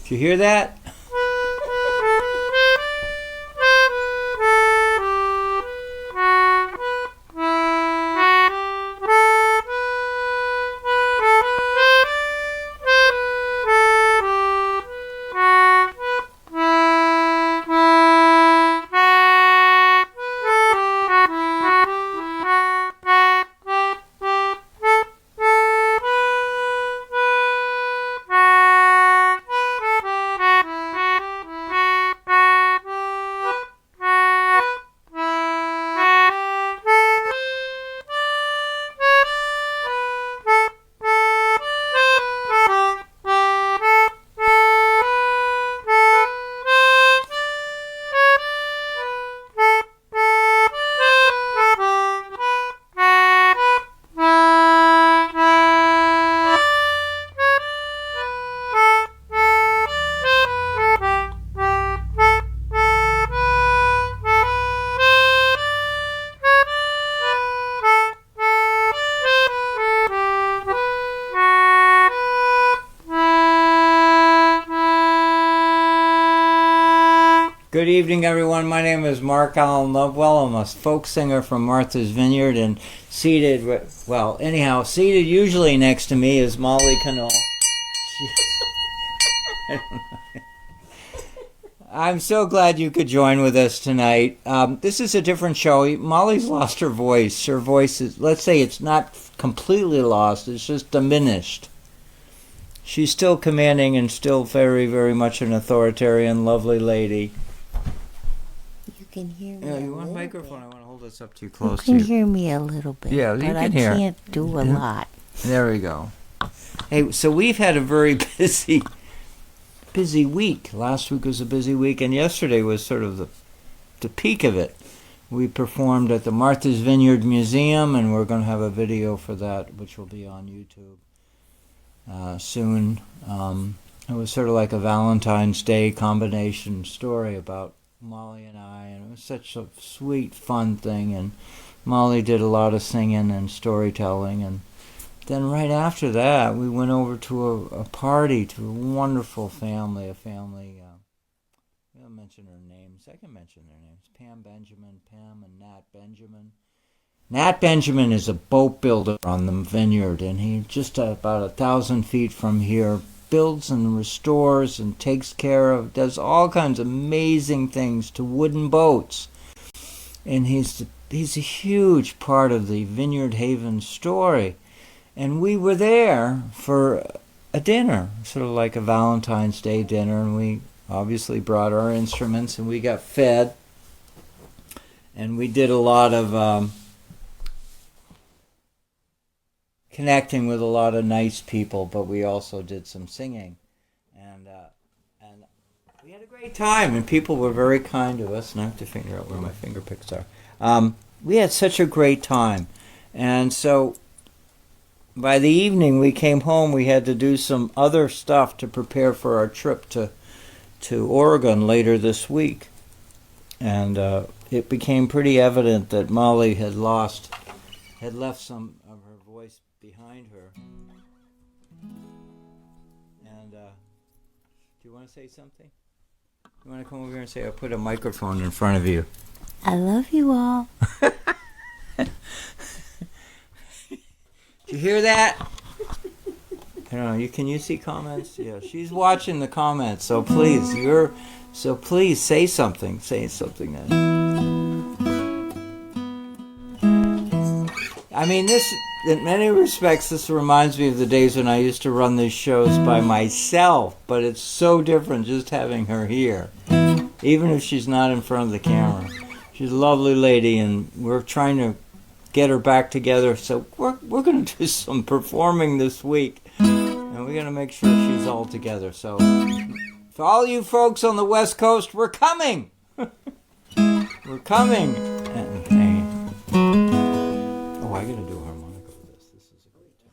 Did you hear that? Good evening, everyone. My name is Mark Allen Lovewell. I'm a folk singer from Martha's Vineyard, and seated usually next to me is Molly Knoll. I'm so glad you could join with us tonight. This is a different show. Molly's lost her voice. Her voice is, let's say it's not completely lost, it's just diminished. She's still commanding and still very, very much an authoritarian, lovely lady. Can hear me. Yeah, you want a microphone? I want to hold this up too close you can hear me a little bit. Yeah, you can hear. But I can't do a lot. There we go. Hey, so we've had a very busy week. Last week was a busy week, and yesterday was sort of the peak of it. We performed at the Martha's Vineyard Museum, and we're going to have a video for that, which will be on YouTube soon. It was sort of like a Valentine's Day combination story about Molly and I, and it was such a sweet, fun thing, and Molly did a lot of singing and storytelling, and then right after that, we went over to a party to a wonderful family, we don't mention their names, I can mention their names, Pam and Nat Benjamin. Nat Benjamin is a boat builder on the vineyard, and he just about 1,000 feet from here builds and restores and takes care of, does all kinds of amazing things to wooden boats. And he's a huge part of the Vineyard Haven story. And we were there for a dinner, sort of like a Valentine's Day dinner, and we obviously brought our instruments and we got fed. And we did a lot of connecting with a lot of nice people, but we also did some singing, and we had a great time, and people were very kind to us, and I have to figure out where my finger picks are. We had such a great time, and so by the evening we came home. We had to do some other stuff to prepare for our trip to Oregon later this week, and it became pretty evident that Molly had left some of her voice behind her. And do you want to say something? You want to come over here and say, I'll put a microphone in front of you. I love you all. Did you hear that? I don't know. Can you see comments? Yeah, she's watching the comments. So please, say something. Say something then. I mean, in many respects, this reminds me of the days when I used to run these shows by myself, but it's so different just having her here, even if she's not in front of the camera. She's a lovely lady, and we're trying to get her back together, so we're going to do some performing this week, and we're going to make sure she's all together. So, for all you folks on the West Coast, we're coming! We're coming! I gotta do a harmonica for this. This is a great tune.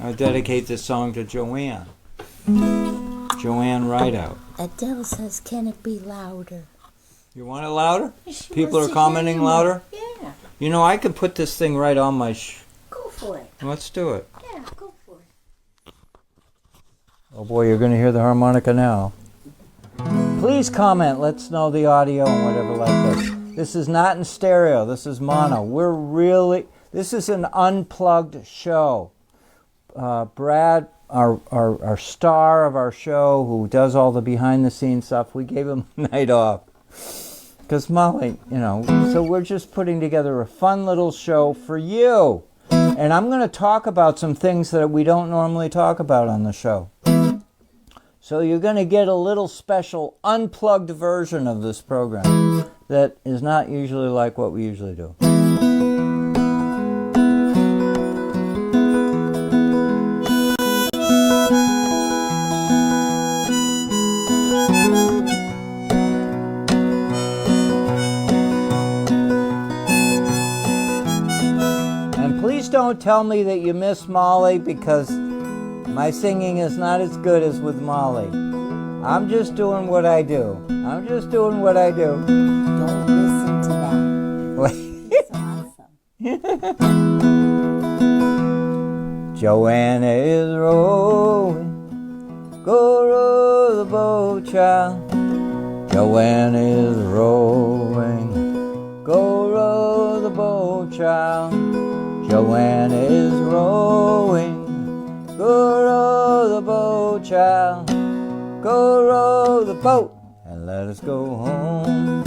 I dedicate this song to Joanne Rideout. Adele says, can it be louder? You want it louder? People are commenting louder? Yeah. You know, I could put this thing right on my... Go for it. Let's do it. Yeah, go for it. Oh boy, you're going to hear the harmonica now. Please comment. Let's know the audio and whatever like this. This is not in stereo. This is mono. This is an unplugged show. Brad, our star of our show, who does all the behind-the-scenes stuff, we gave him a night off. Because Molly, so we're just putting together a fun little show for you. And I'm going to talk about some things that we don't normally talk about on the show. So you're going to get a little special unplugged version of this program that is not usually like what we usually do. Don't tell me that you miss Molly, because my singing is not as good as with Molly. I'm just doing what I do. Don't listen to that. It's awesome. Joanna is rowing, go row the boat, child. Joanna is rowing, go row the boat, child. Joanna is rowing, go row the boat, child. Go row the boat and let us go home.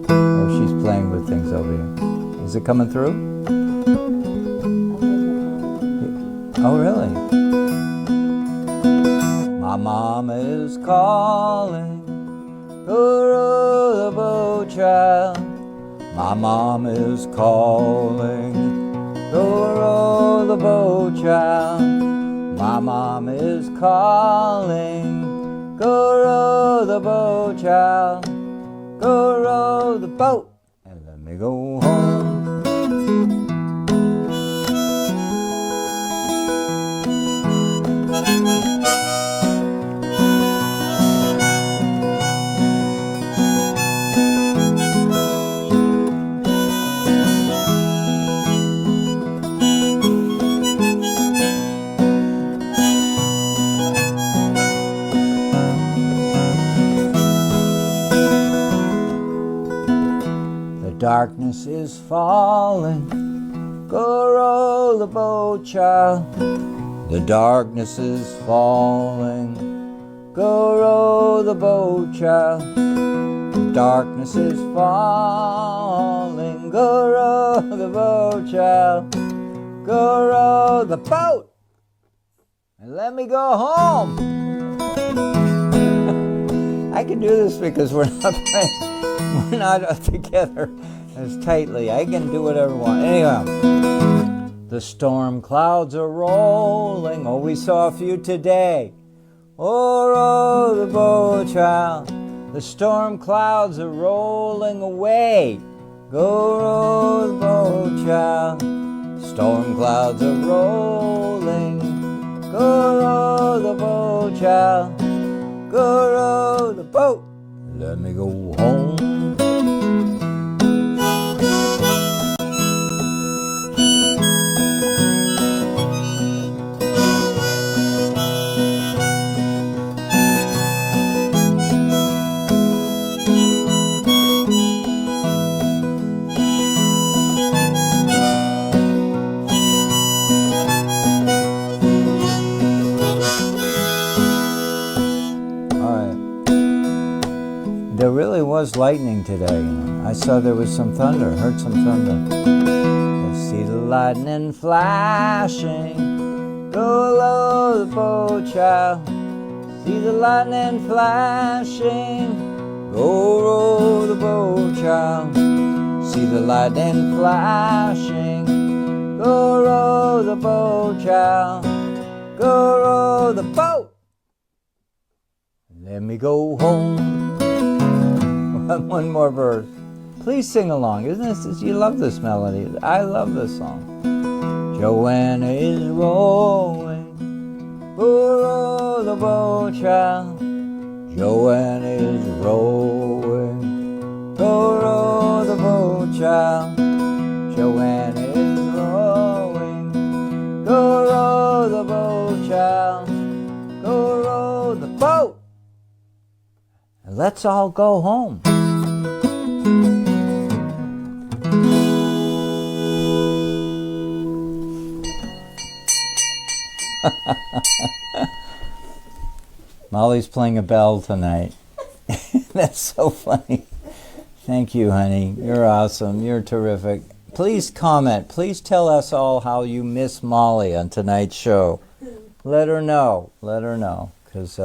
Oh, she's playing with things over here. Is it coming through? Oh, really? My mama is calling, go row the boat, child. My mom is calling, go row the boat, child. My mom is calling, go row the boat, child. Go row the boat and let me go home. Darkness is falling, go row the boat, child. The darkness is falling, go row the boat, child. The darkness is falling, go row the boat, child. Go row the boat and let me go home. I can do this because we're not playing. We're not together as tightly. I can do whatever I want. Anyhow, the storm clouds are rolling. Oh, we saw a few today. Oh, row the boat, child. The storm clouds are rolling away. Go row the boat, child. Storm clouds are rolling. Go row the boat, child. Go row the boat. Let me go home. There really was lightning today. I saw there was some thunder, heard some thunder. I see the lightning flashing. Go row the boat, child. See the lightning flashing. Go row the boat, child. See the lightning flashing. Go row the boat, child. Go row the boat. Let me go home. One more verse. Please sing along. Isn't this? You love this melody. I love this song. Joanna is rowing. Go row the boat, child. Joanne is rowing. Go row the boat, child. Joanne is rowing. Go row the boat, child. Go row the boat. And let's all go home. Molly's playing a bell tonight. That's so funny. Thank you, honey. You're awesome. You're terrific. Please comment. Please tell us all how you miss Molly on tonight's show. Let her know. Let her know. Because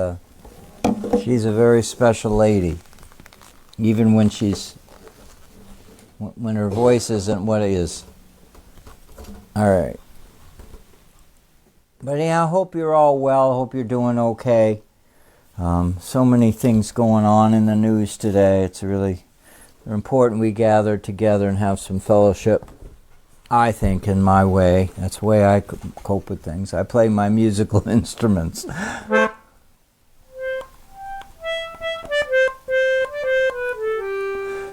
she's a very special lady. Even when when her voice isn't what it is. All right. But yeah, I hope you're all well. I hope you're doing okay. So many things going on in the news today. It's really important we gather together and have some fellowship. I think in my way. That's the way I cope with things. I play my musical instruments.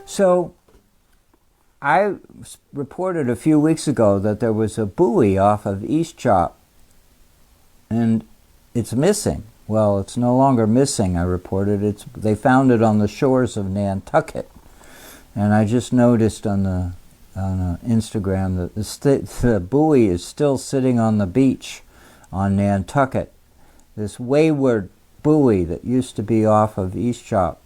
So, I reported a few weeks ago that there was a buoy off of East Chop. And it's missing. Well, it's no longer missing, I reported. They found it on the shores of Nantucket. And I just noticed on Instagram that the buoy is still sitting on the beach on Nantucket. This wayward buoy that used to be off of East Chop.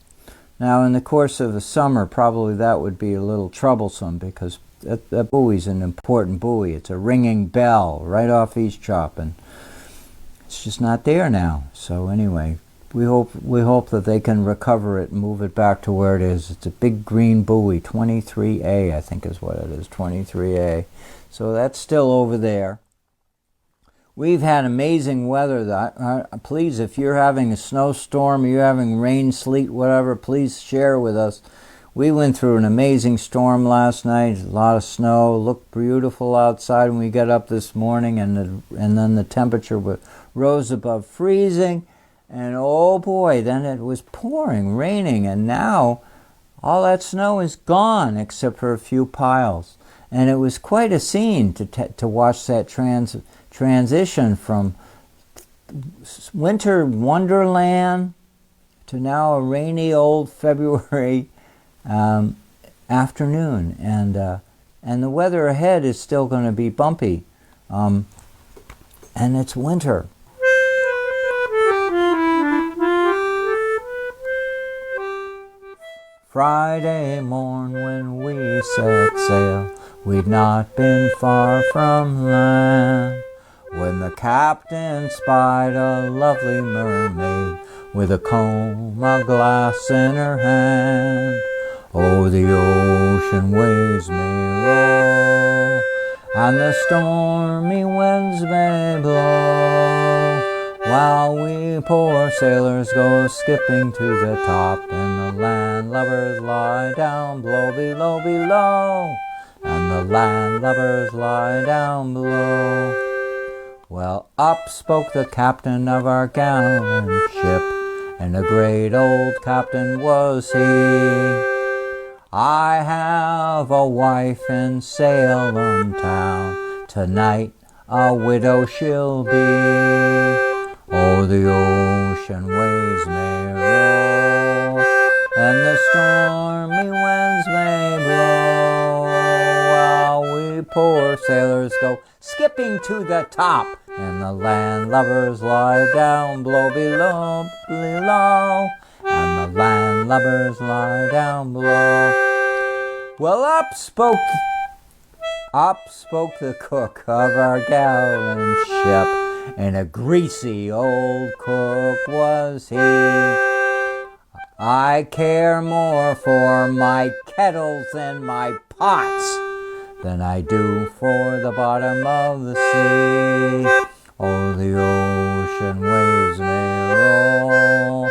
Now, in the course of the summer, probably that would be a little troublesome because that buoy's an important buoy. It's a ringing bell right off East Chop, and it's just not there now. So anyway, we hope that they can recover it and move it back to where it is. It's a big green buoy, 23A, I think is what it is, 23A. So that's still over there. We've had amazing weather. Please, if you're having a snowstorm, you're having rain, sleet, whatever, please share with us. We went through an amazing storm last night, a lot of snow, looked beautiful outside when we got up this morning, and then the temperature rose above freezing, and oh boy, then it was pouring, raining, and now all that snow is gone except for a few piles. And it was quite a scene to watch that transition from winter wonderland to now a rainy old February afternoon, and the weather ahead is still going to be bumpy, and it's winter. Friday morn when we set sail, we'd not been far from land, when the captain spied a lovely mermaid with a comb of glass in her hand. Oh, the ocean waves may roll, and the stormy winds may blow, while we poor sailors go skipping to the top, and the landlubbers lie down below, below, and the landlubbers lie down below. Well, up spoke the captain of our gallant ship, and a great old captain was he. I have a wife in Salem town, tonight a widow she'll be. Oh, the ocean waves may roll, and the stormy winds may blow, while we poor sailors go skipping to the top, and the landlubbers lie down below, and the landlubbers lie down below. Well, up spoke the cook of our gallant ship, and a greasy old cook was he. I care more for my kettles and my pots than I do for the bottom of the sea. Oh, the ocean waves may roll,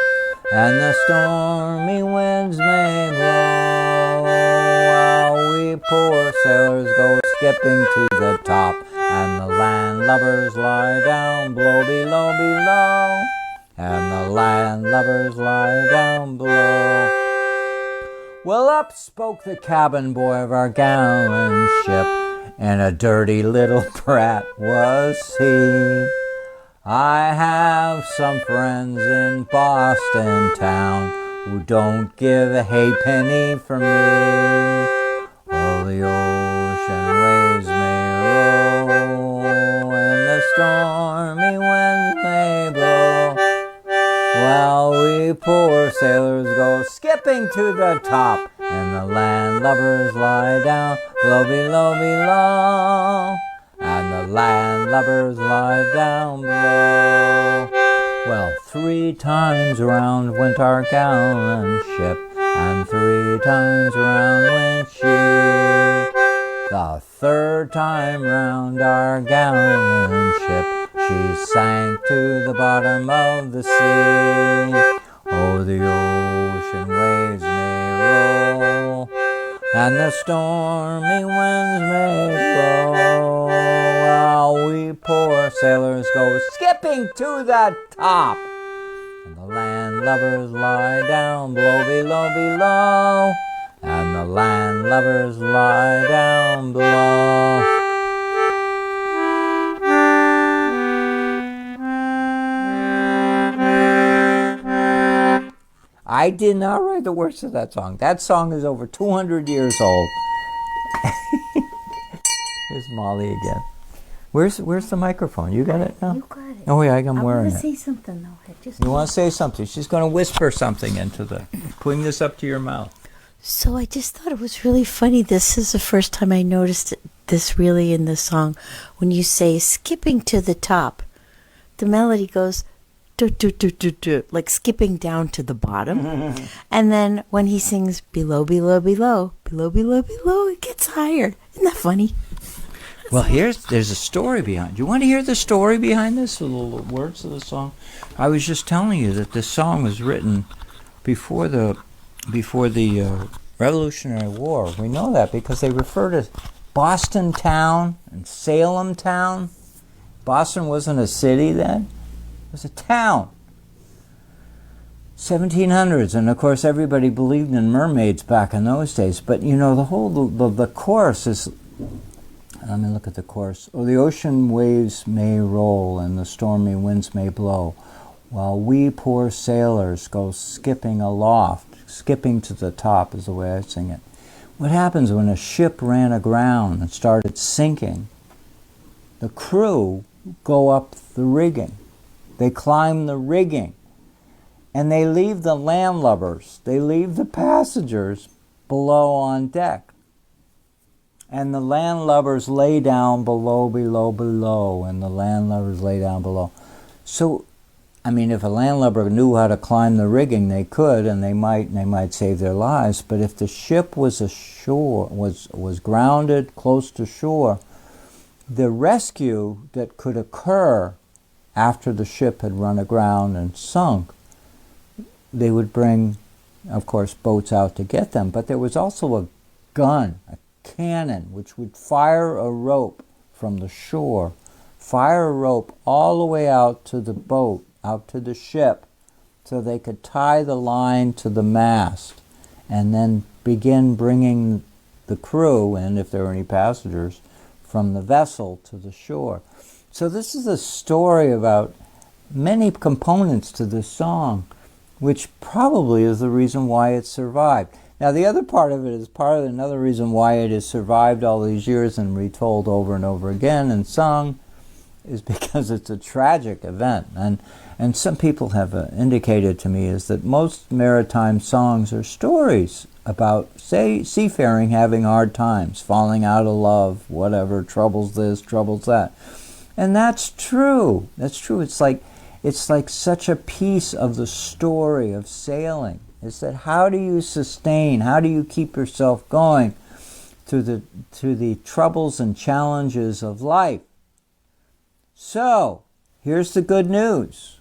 and the stormy winds may blow, while we poor sailors go skipping to the top, and the landlubbers lie down below, and the landlubbers lie down below. Well, up spoke the cabin boy of our gallant ship, and a dirty little brat was he. I have some friends in Boston town who don't give a halfpenny for me. Oh, the ocean waves may roll, and the stormy winds may blow, while we poor sailors go skipping to the top, and the landlubbers lie down below, below, below, and the landlubbers lie down below. Well, 3 times around went our gallant ship, and 3 times around went she. The 3rd time round our gallant ship, she sank to the bottom of the sea. Oh, the ocean waves may roll, and the stormy winds may blow, while we poor sailors go skipping to the top, and the landlubbers lie down below, below, below, and the landlubbers lie down below. I did not write the words to that song. That song is over 200 years old. Here's Molly again. Where's the microphone? You got it now? You got it. Oh yeah, I'm I wearing want it. to say something though. You want to say something? She's going to whisper something into the... Putting this up to your mouth. So I just thought it was really funny. This is the first time I noticed this really in the song. When you say skipping to the top, the melody goes do, do, do, do, do, like skipping down to the bottom. And then when he sings below, below, below, below, below, below, it gets higher. Isn't that funny? Well, there's a story behind. Do you want to hear the story behind this? The little words of the song. I was just telling you that this song was written before the Revolutionary War. We know that because they refer to Boston town and Salem town. Boston wasn't a city then; it was a town. 1700s, and of course everybody believed in mermaids back in those days. But you know, the chorus is. Let me look at the chorus. Oh, the ocean waves may roll and the stormy winds may blow, while we poor sailors go skipping aloft. Skipping to the top is the way I sing it. What happens when a ship ran aground and started sinking? The crew go up the rigging. They climb the rigging. And they leave the landlubbers, they leave the passengers below on deck. And the landlubbers lay down below, below, below, and the landlubbers lay down below. So, I mean, if a landlubber knew how to climb the rigging, they could, and they might save their lives. But if the ship was ashore, was grounded close to shore, the rescue that could occur after the ship had run aground and sunk, they would bring, of course, boats out to get them. But there was also a gun, a cannon, which would fire a rope from the shore, fire a rope all the way out to the boat, out to the ship, so they could tie the line to the mast and then begin bringing the crew, and if there were any passengers, from the vessel to the shore. So this is a story about many components to this song, which probably is the reason why it survived. Now, the other part of it is part of another reason why it has survived all these years and retold over and over again and sung is because it's a tragic event. And some people have indicated to me is that most maritime songs are stories about, say, seafaring having hard times, falling out of love, whatever, troubles this, troubles that. And that's true. That's true. It's like such a piece of the story of sailing. Is that how do you sustain, how do you keep yourself going through the troubles and challenges of life? So, here's the good news.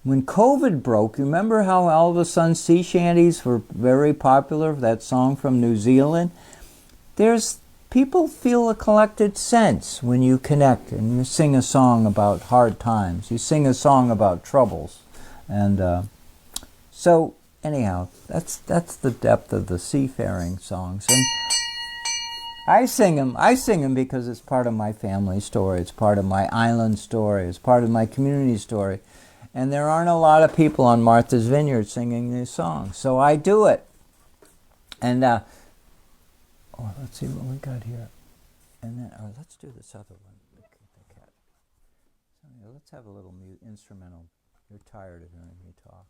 When COVID broke, you remember how all of a sudden sea shanties were very popular, that song from New Zealand? There's people feel a collected sense when you connect and you sing a song about hard times. You sing a song about troubles. And so, anyhow, that's the depth of the seafaring songs. And I sing them because it's part of my family story. It's part of my island story. It's part of my community story. And there aren't a lot of people on Martha's Vineyard singing these songs. So I do it. And, let's see what we got here. And then, let's do this other one. The cat. So, yeah, let's have a little instrumental. You're tired of hearing me talk.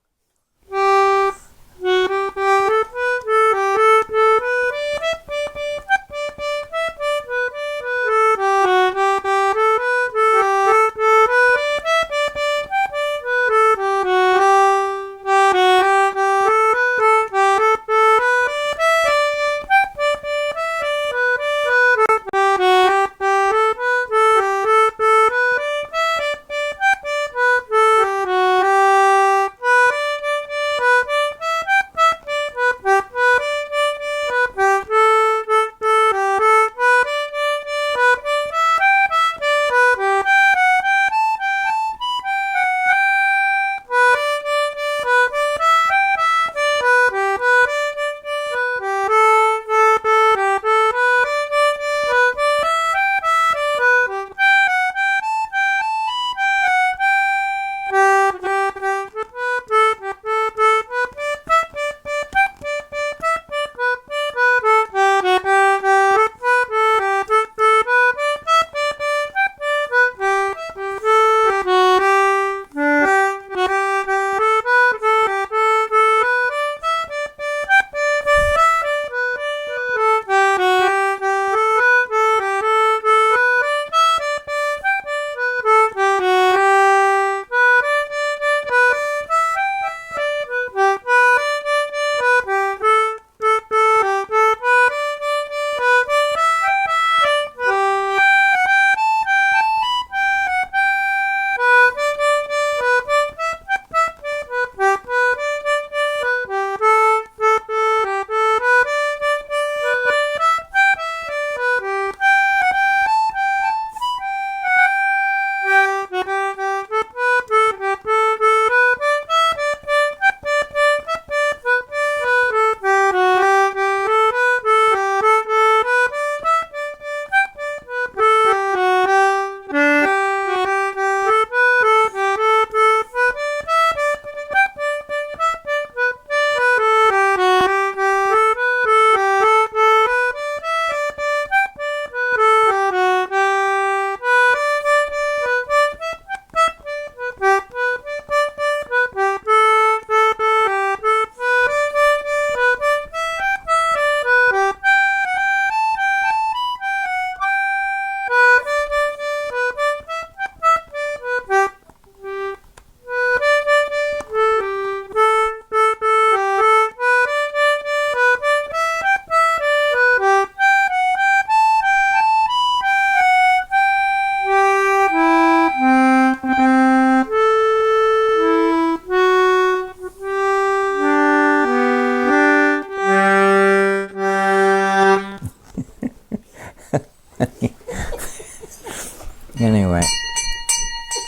Anyway.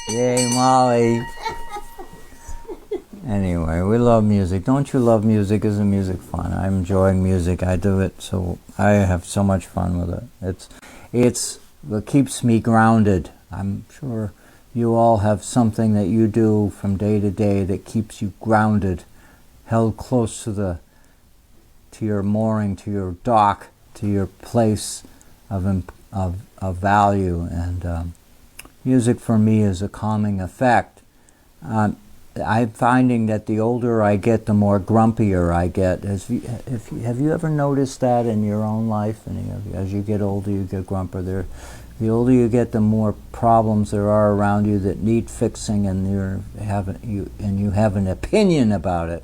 Yay, Molly. Anyway, we love music. Don't you love music? Isn't music fun? I'm enjoying music. I do it, so I have so much fun with it. It's what keeps me grounded. I'm sure you all have something that you do from day to day that keeps you grounded, held close to your mooring, to your dock, to your place of value. And music for me is a calming effect. I'm finding that the older I get, the more grumpier I get. Have you ever noticed that in your own life? And as you get older, you get grumpier. The older you get, the more problems there are around you that need fixing, and you have an opinion about it.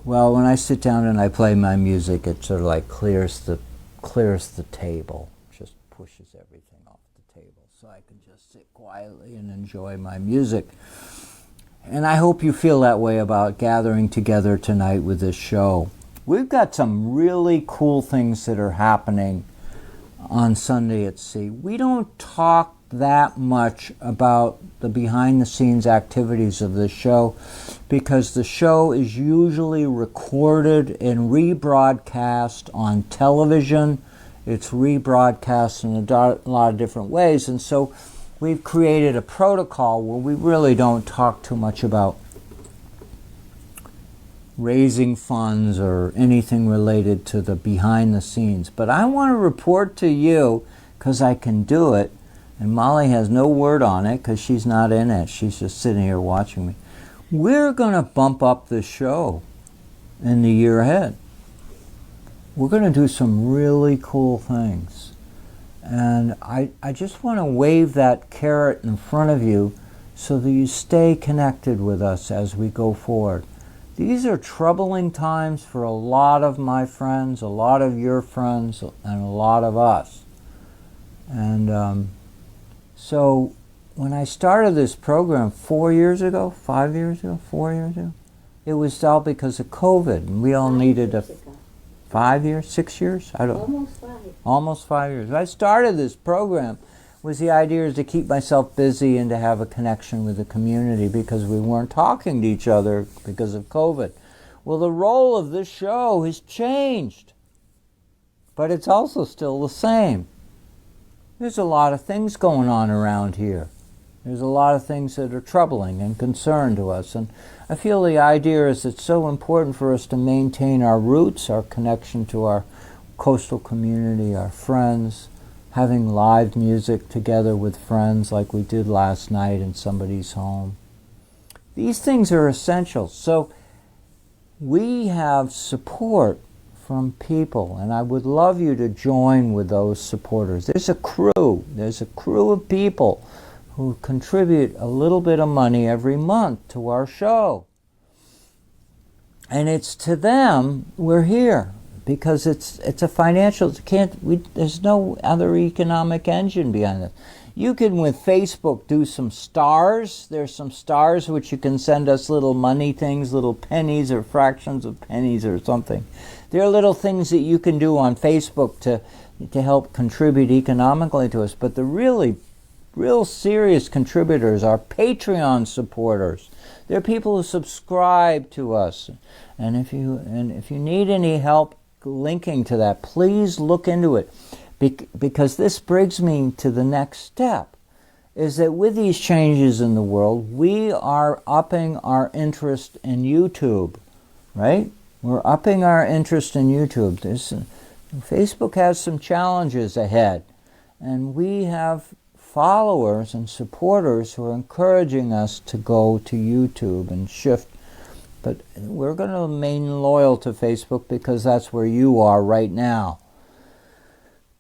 Well, when I sit down and I play my music, it sort of like clears the table, just pushes everything off the table, so I can just sit quietly and enjoy my music. And I hope you feel that way about gathering together tonight with this show. We've got some really cool things that are happening on Sunday at Sea. We don't talk that much about the behind-the-scenes activities of the show because the show is usually recorded and rebroadcast on television. It's rebroadcast in a lot of different ways, and so we've created a protocol where we really don't talk too much about raising funds or anything related to the behind the scenes. But I want to report to you, because I can do it, and Molly has no word on it because she's not in it. She's just sitting here watching me. We're going to bump up the show in the year ahead. We're going to do some really cool things. And I just want to wave that carrot in front of you so that you stay connected with us as we go forward. These are troubling times for a lot of my friends, a lot of your friends, and a lot of us. And so when I started this program 4 years ago, 5 years ago, 4 years ago, it was all because of COVID. And we all needed 5 years, 6 years? I don't know. Almost 5. Almost 5 years. I started this program was the idea is to keep myself busy and to have a connection with the community because we weren't talking to each other because of COVID. Well, the role of this show has changed, but it's also still the same. There's a lot of things going on around here. There's a lot of things that are troubling and concern to us, and I feel the idea is it's so important for us to maintain our roots, our connection to our coastal community, our friends, having live music together with friends like we did last night in somebody's home. These things are essential. So we have support from people, and I would love you to join with those supporters. There's a crew of people who contribute a little bit of money every month to our show. And it's to them we're here. Because it's a financial, there's no other economic engine behind it. You can, with Facebook, do some stars. There's some stars which you can send us little money things, little pennies or fractions of pennies or something. There are little things that you can do on Facebook to help contribute economically to us. But the real serious contributors are Patreon supporters. They're people who subscribe to us. And if you need any help linking to that, please look into it, because this brings me to the next step, is that with these changes in the world, we are upping our interest in YouTube, right? We're upping our interest in YouTube. Facebook has some challenges ahead, and we have followers and supporters who are encouraging us to go to YouTube and shift. But we're going to remain loyal to Facebook because that's where you are right now.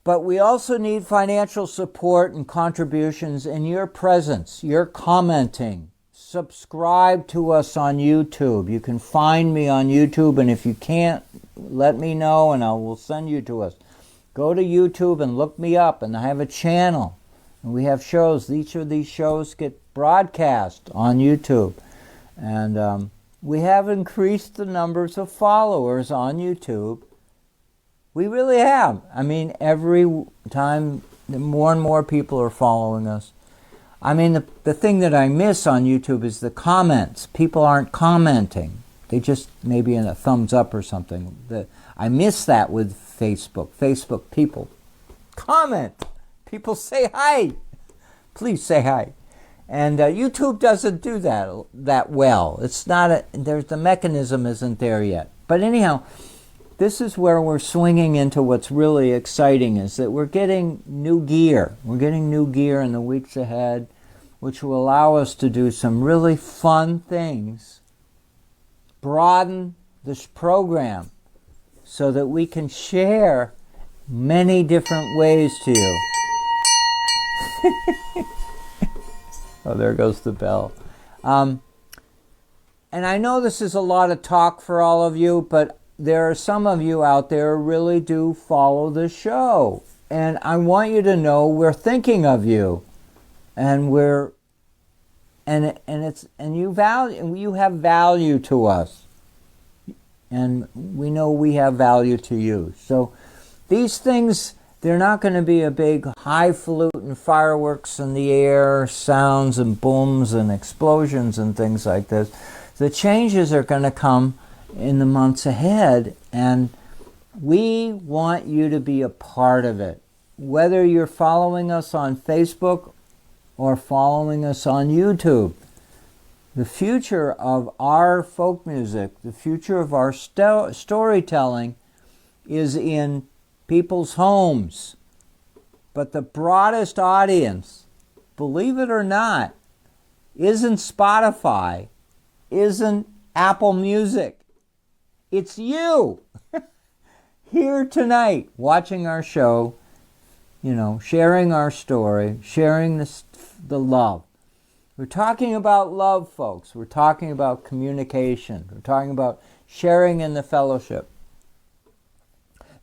But we also need financial support and contributions in your presence, your commenting. Subscribe to us on YouTube. You can find me on YouTube, and if you can't, let me know and I will send you to us. Go to YouTube and look me up, and I have a channel. And we have shows. Each of these shows get broadcast on YouTube. And we have increased the numbers of followers on YouTube. We really have. I mean, every time more and more people are following us. I mean, the thing that I miss on YouTube is the comments. People aren't commenting. They just maybe in a thumbs up or something. I miss that with Facebook. Facebook people comment. People say hi. Please say hi. And YouTube doesn't do that well. It's not the mechanism isn't there yet. But anyhow, this is where we're swinging into what's really exciting, is that we're getting new gear. We're getting new gear in the weeks ahead, which will allow us to do some really fun things, broaden this program so that we can share many different ways to you. Oh, there goes the bell. And I know this is a lot of talk for all of you, but there are some of you out there who really do follow the show. And I want you to know we're thinking of you. And you have value to us. And we know we have value to you. So these things They're not going to be a big highfalutin fireworks in the air, sounds and booms and explosions and things like this. The changes are going to come in the months ahead, and we want you to be a part of it. Whether you're following us on Facebook or following us on YouTube, the future of our folk music, the future of our storytelling is in people's homes. But the broadest audience, believe it or not, isn't Spotify, isn't Apple Music. It's you here tonight watching our show, sharing our story, sharing the love. We're talking about love, folks. We're talking about communication. We're talking about sharing in the fellowship.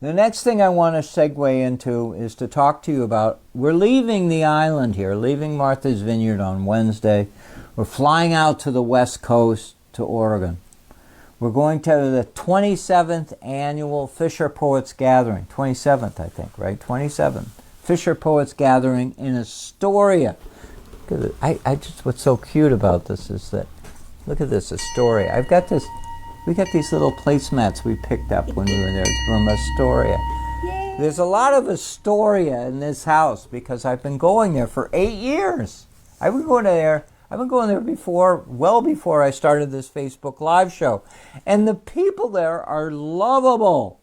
The next thing I want to segue into is to talk to you about, we're leaving the island here, leaving Martha's Vineyard on Wednesday. We're flying out to the West Coast to Oregon. We're going to the 27th annual Fisher Poets Gathering. 27th, I think, right? 27th. Fisher Poets Gathering in Astoria. What's so cute about this is that, look at this, Astoria. We got these little placemats we picked up when we were there from Astoria. Yay. There's a lot of Astoria in this house because I've been going there for 8 years. I've been going there well before I started this Facebook Live show. And the people there are lovable.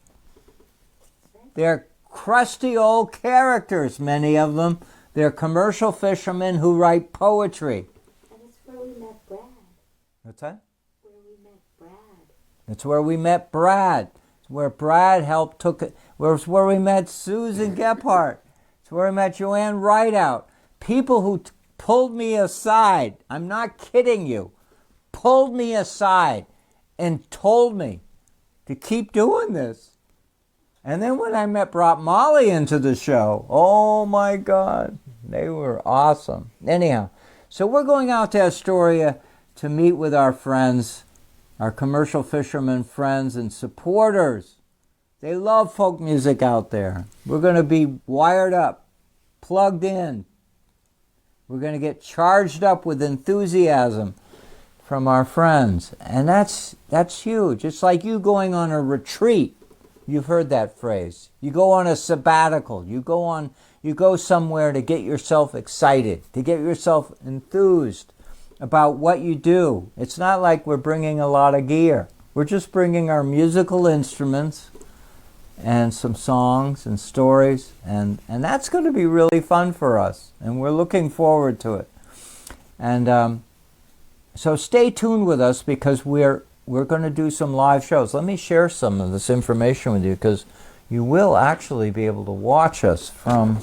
They're crusty old characters, many of them. They're commercial fishermen who write poetry. And it's where we met Brad. What's that? Where we met Brad. It's where we met Brad. It's where Brad It's where we met Susan Gephardt. It's where we met Joanne Rideout. People who pulled me aside. I'm not kidding you. Pulled me aside and told me to keep doing this. And then when I brought Molly into the show, oh my God, they were awesome. Anyhow, so we're going out to Astoria to meet with our friends, our commercial fishermen friends and supporters. They love folk music out there. We're going to be wired up, plugged in. We're going to get charged up with enthusiasm from our friends. And that's huge. It's like you going on a retreat. You've heard that phrase. You go on a sabbatical. You go somewhere to get yourself excited, to get yourself enthused about what you do. It's not like we're bringing a lot of gear. We're just bringing our musical instruments and some songs and stories, and that's going to be really fun for us, and we're looking forward to it. And so stay tuned with us because we're going to do some live shows. Let me share some of this information with you because you will actually be able to watch us from...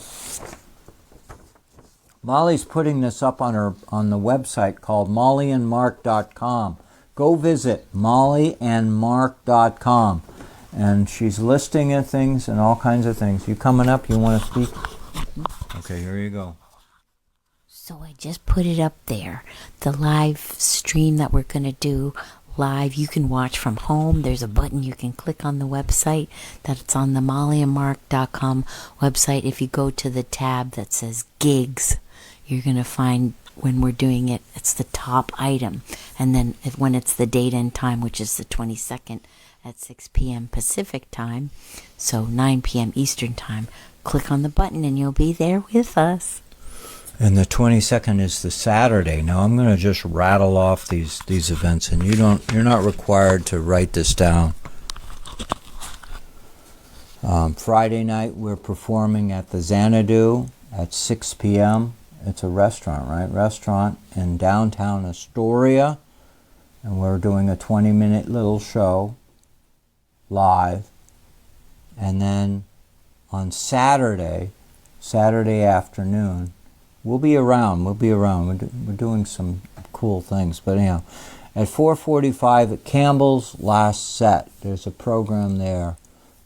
Molly's putting this up on the website called mollyandmark.com. Go visit mollyandmark.com. And she's listing things and all kinds of things. You coming up? You want to speak? Okay, here you go. So I just put it up there. The live stream that we're going to do live, you can watch from home. There's a button you can click on the website. That's on the mollyandmark.com website. If you go to the tab that says gigs, you're going to find when we're doing it, it's the top item. And then when it's the date and time, which is the 22nd at 6 p.m. Pacific time, so 9 p.m. Eastern time, click on the button and you'll be there with us. And the 22nd is the Saturday. Now I'm going to just rattle off these events, and you're not required to write this down. Friday night we're performing at the Xanadu at 6 p.m. It's a restaurant, right? Restaurant in downtown Astoria, and we're doing a 20-minute little show live. And then on Saturday afternoon, we'll be around. We're doing some cool things. But anyhow, at 4:45 at Campbell's Last Set, there's a program there.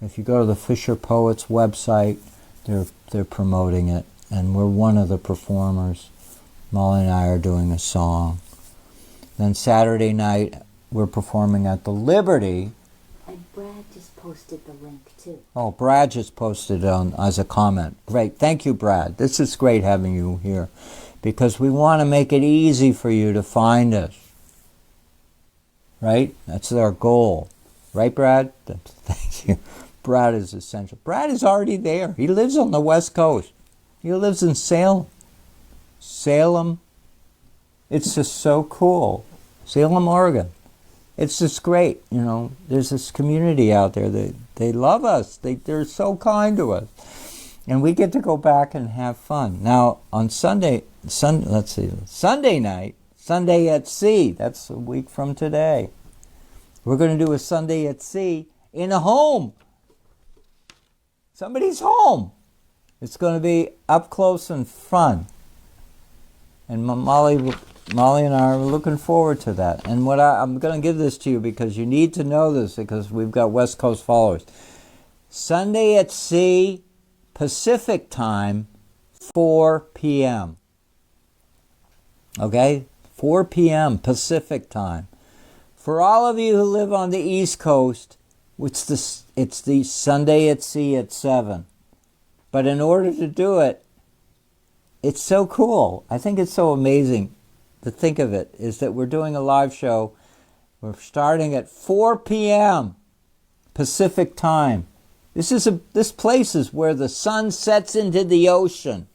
If you go to the Fisher Poets website, they're promoting it, and we're one of the performers. Molly and I are doing a song. Then Saturday night, we're performing at the Liberty. And Brad just posted the link too. Oh, Brad just posted on as a comment. Great. Thank you, Brad. This is great having you here because we want to make it easy for you to find us. Right? That's our goal. Right, Brad? Thank you. Brad is essential. Brad is already there. He lives on the West Coast. He lives in Salem. Salem. It's just so cool. Salem, Oregon. It's just great. You know, there's this community out there that they love us. They're so kind to us. And we get to go back and have fun. Now, on Sunday night, Sunday at Sea, that's a week from today. We're going to do a Sunday at Sea in a home. Somebody's home. It's going to be up close and fun. And Molly and I are looking forward to that. And I'm going to give this to you because you need to know this because we've got West Coast followers. Sunday at Sea, Pacific time, 4 p.m. Okay? 4 p.m. Pacific time. For all of you who live on the East Coast, it's the Sunday at Sea at 7. But in order to do it, it's so cool. I think it's so amazing to think of it, is that we're doing a live show. We're starting at 4 p.m. Pacific time. This place is where the sun sets into the ocean.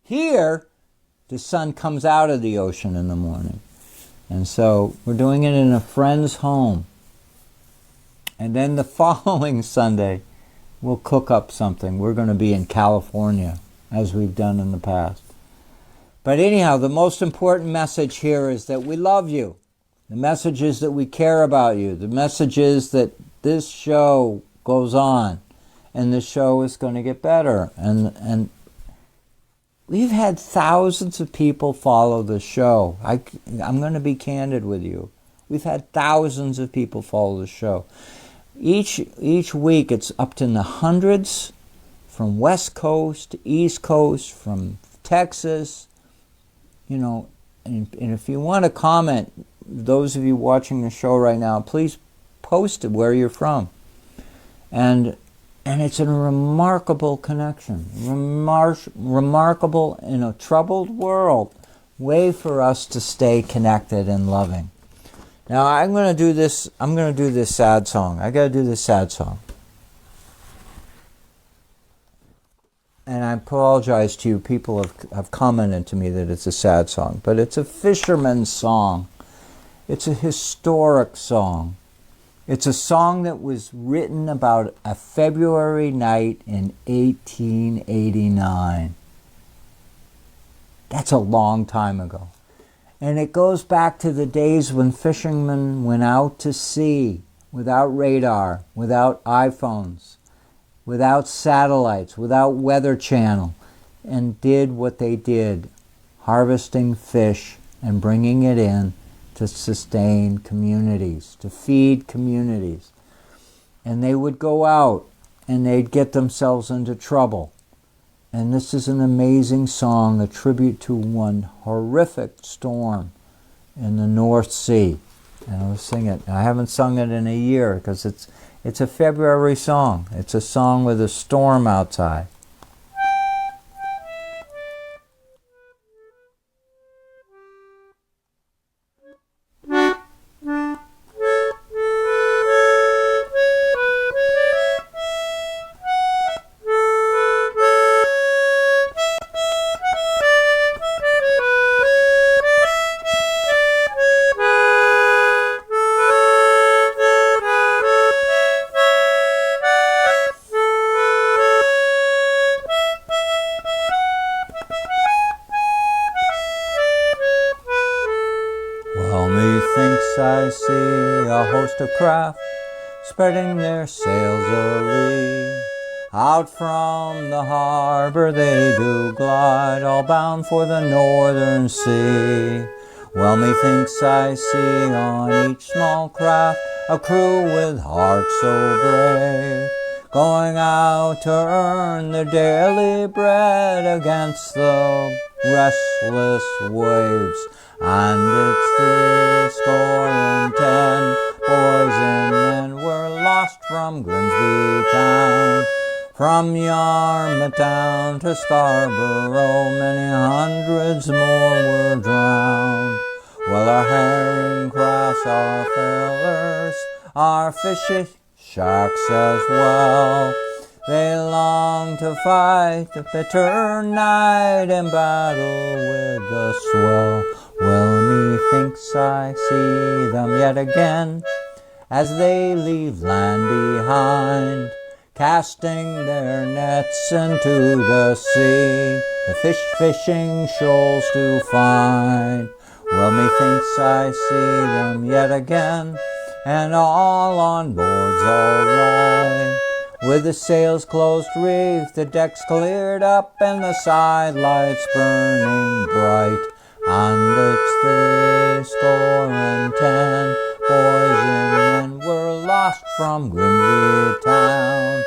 Here, the sun comes out of the ocean in the morning. And so we're doing it in a friend's home. And then the following Sunday, we'll cook up something. We're going to be in California, as we've done in the past. But anyhow, the most important message here is that we love you. The message is that we care about you. The message is that this show goes on, and this show is going to get better. And we've had thousands of people follow the show. I'm going to be candid with you. We've had thousands of people follow the show. Each week it's up to the hundreds, from West Coast to East Coast, from Texas, you know. And if you want to comment, those of you watching the show right now, please post it where you're from. And it's a remarkable connection, remarkable in a troubled world, way for us to stay connected and loving. Now I'm going to do this sad song. I got to do this sad song. And I apologize to you. People have commented to me that it's a sad song, but it's a fisherman's song. It's a historic song. It's a song that was written about a February night in 1889. That's a long time ago. And it goes back to the days when fishermen went out to sea without radar, without iPhones, without satellites, without Weather Channel, and did what they did, harvesting fish and bringing it in to sustain communities, to feed communities. And they would go out and they'd get themselves into trouble. And this is an amazing song, a tribute to one horrific storm in the North Sea. And I'll sing it. I haven't sung it in a year because it's a February song. It's a song with a storm outside. I see a host of craft spreading their sails alee. Out from the harbor they do glide, all bound for the northern sea. Well, methinks I see on each small craft a crew with hearts so brave, going out to earn their daily bread against the restless waves. And it's 70 boys and men were lost lost from Grimsby town. From Yarmouth down to Scarborough, many hundreds more were drowned. Well, our herring crafts, our fillers, our fishing sharks as well, they long to fight the bitter night in battle with the swell. Well, methinks I see them yet again as they leave land behind, casting their nets into the sea, the fishing shoals to find. Well, methinks I see them yet again, and all on board's all right, with the sails close reefed, the decks cleared up, and the side lights burning bright. And it's 70 boys and men were lost from Grimsby town.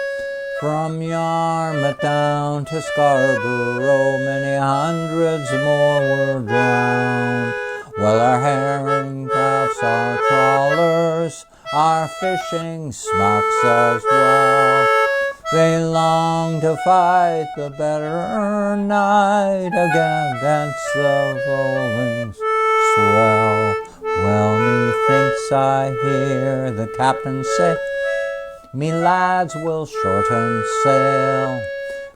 From Yarmouth down to Scarborough, many hundreds more were drowned. Well, our herring crafts, our trawlers, our fishing smacks as well, they long to fight the better night against the rolling swell. Well, methinks I hear the captain say, me lads will shorten sail.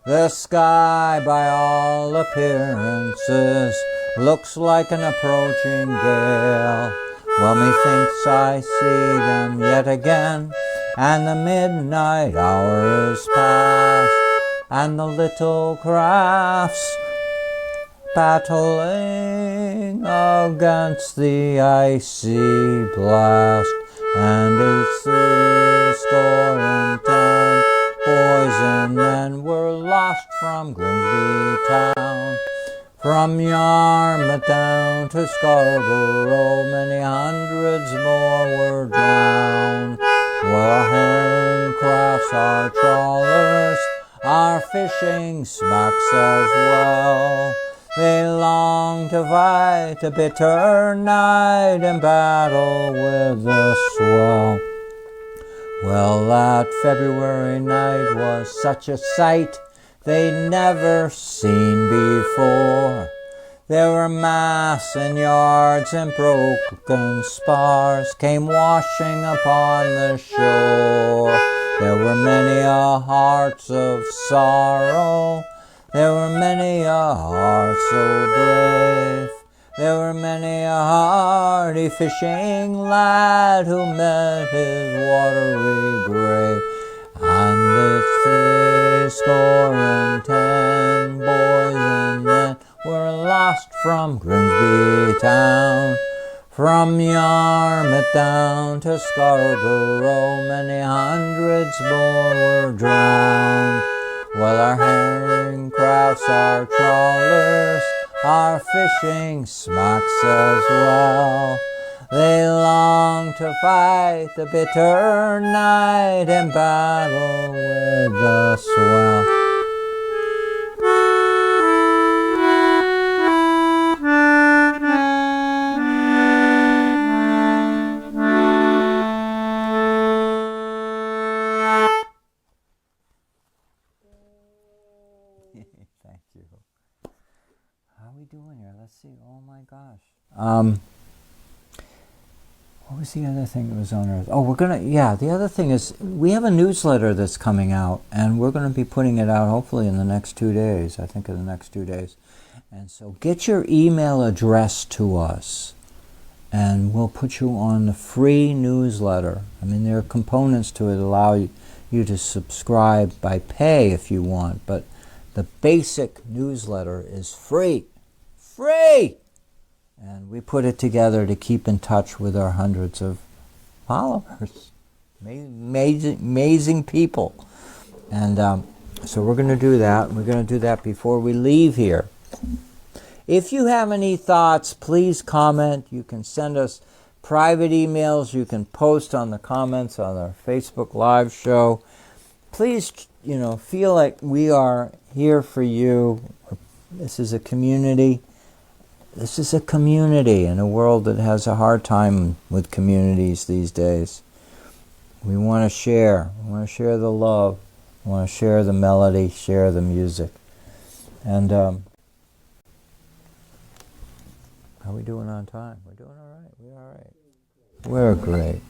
The sky, by all appearances, looks like an approaching gale. Well, methinks I see them yet again, and the midnight hour is past, and the little crafts battling against the icy blast. And it's 70 boys and men were lost from Grimsby town. From Yarmouth down to Scarborough, many hundreds more were drowned. Well, our herring crafts, our trawlers, our fishing smacks as well, they long to fight a bitter night in battle with the swell. Well, that February night was such a sight they'd never seen before. There were masts and yards and broken spars came washing upon the shore. There were many a hearts of sorrow, there were many a heart so brave, there were many a hardy fishing lad who met his watery grave. And it's 70 boys and men were lost from Grimsby town. From Yarmouth down to Scarborough, many hundreds more were drowned. Well, our herring crafts, our trawlers, our fishing smacks as well, they long to fight the bitter night in battle with the swell. Thank you. How are we doing here? Let's see. Oh my gosh. What was the other thing that was on Earth? Oh, the other thing is we have a newsletter that's coming out, and we're going to be putting it out hopefully in the next 2 days. I think in the next 2 days. And so get your email address to us, and we'll put you on the free newsletter. I mean, there are components to it that allow you to subscribe by pay if you want, but the basic newsletter is free. Free! And we put it together to keep in touch with our hundreds of followers. Amazing people. And so we're going to do that. We're going to do that before we leave here. If you have any thoughts, please comment. You can send us private emails. You can post on the comments on our Facebook Live show. Please, feel like we are here for you. This is a community. This is a community in a world that has a hard time with communities these days. We want to share. We want to share the love. We want to share the melody, share the music. And how are we doing on time? We're doing all right. We're all right. We're great.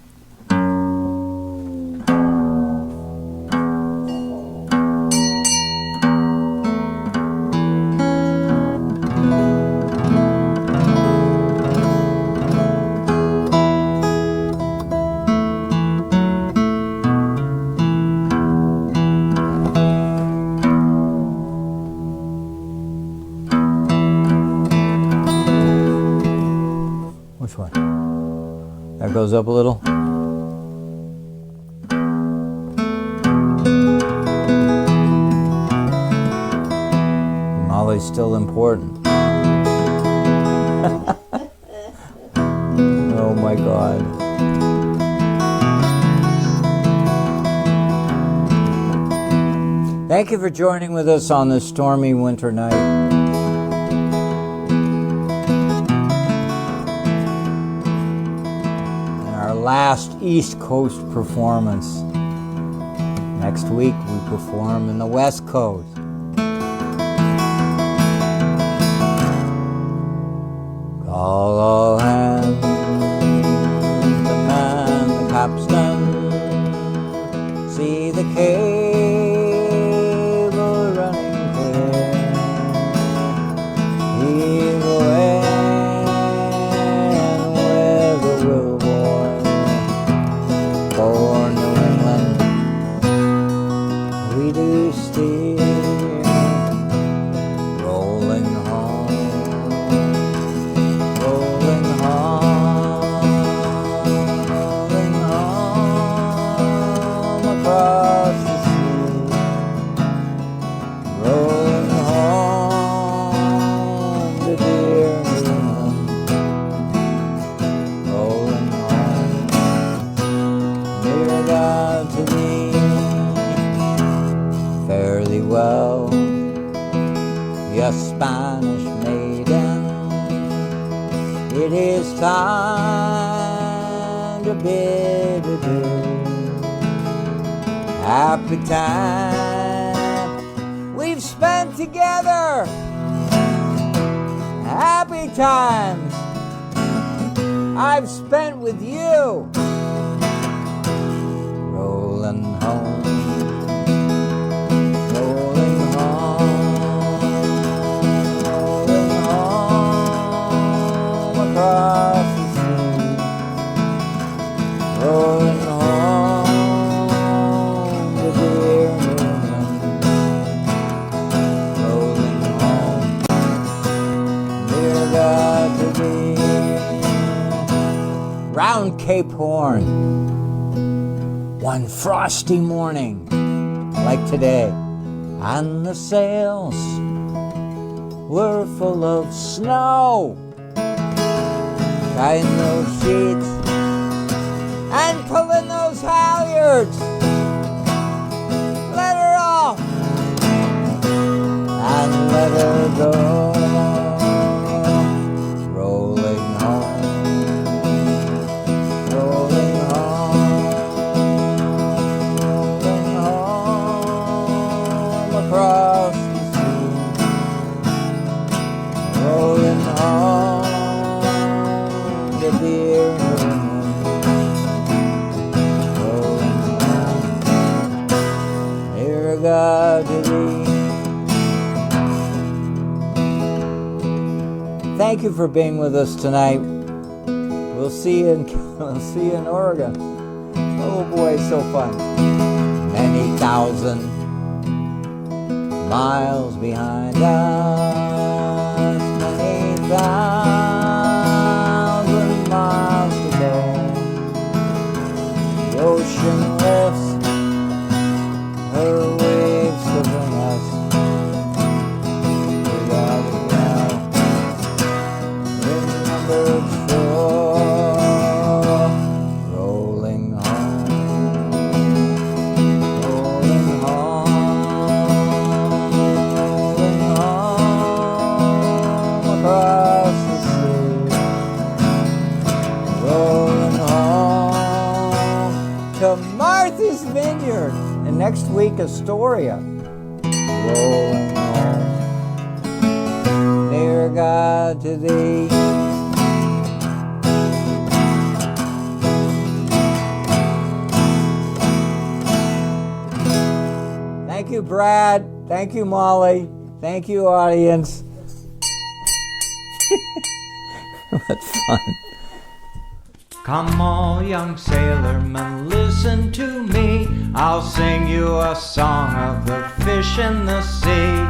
Which one? That goes up a little? Molly's still important. Oh my God. Thank you for joining with us on this stormy winter night. Last East Coast performance. Next week we perform in the West Coast. Call all hands to man the capstan. See the cable running clear. Heave away and weather will for New England, we do steer, rolling home, rolling home across the sea, rolling home to dear New England, rolling dear God to me, fare thee well, your Spanish maiden. It is time to bid adieu. Happy time we've spent together. Happy times I've spent with you. Rolling home, rolling home, rolling home across the sea, rolling home to dear New England, rolling home, dear God to thee, round Cape Horn. One frosty morning, like today, and the sails were full of snow. Tying those sheets and pulling those halyards. Let her off and let her go. Rolling home, rolling home across the sea, rolling home to dear New England, rolling home, dear God to thee. Thank you for being with us tonight. We'll see you in Oregon. Oh boy, so fun. Many thousand miles behind us, many thousand miles to go. The ocean lifts her waves to bring us. We gotta remember it's shore, rolling home, rolling home across the to Martha's Vineyard. And next week, Astoria. Rolling on, near God to thee. Thank you, Brad. Thank you, Molly. Thank you, audience. What fun. Come all young sailormen, listen to me. I'll sing you a song of the fish in the sea.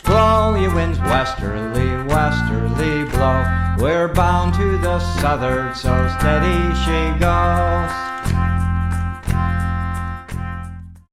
Blow, ye winds, westerly, westerly blow. We're bound to the southward, so steady she goes.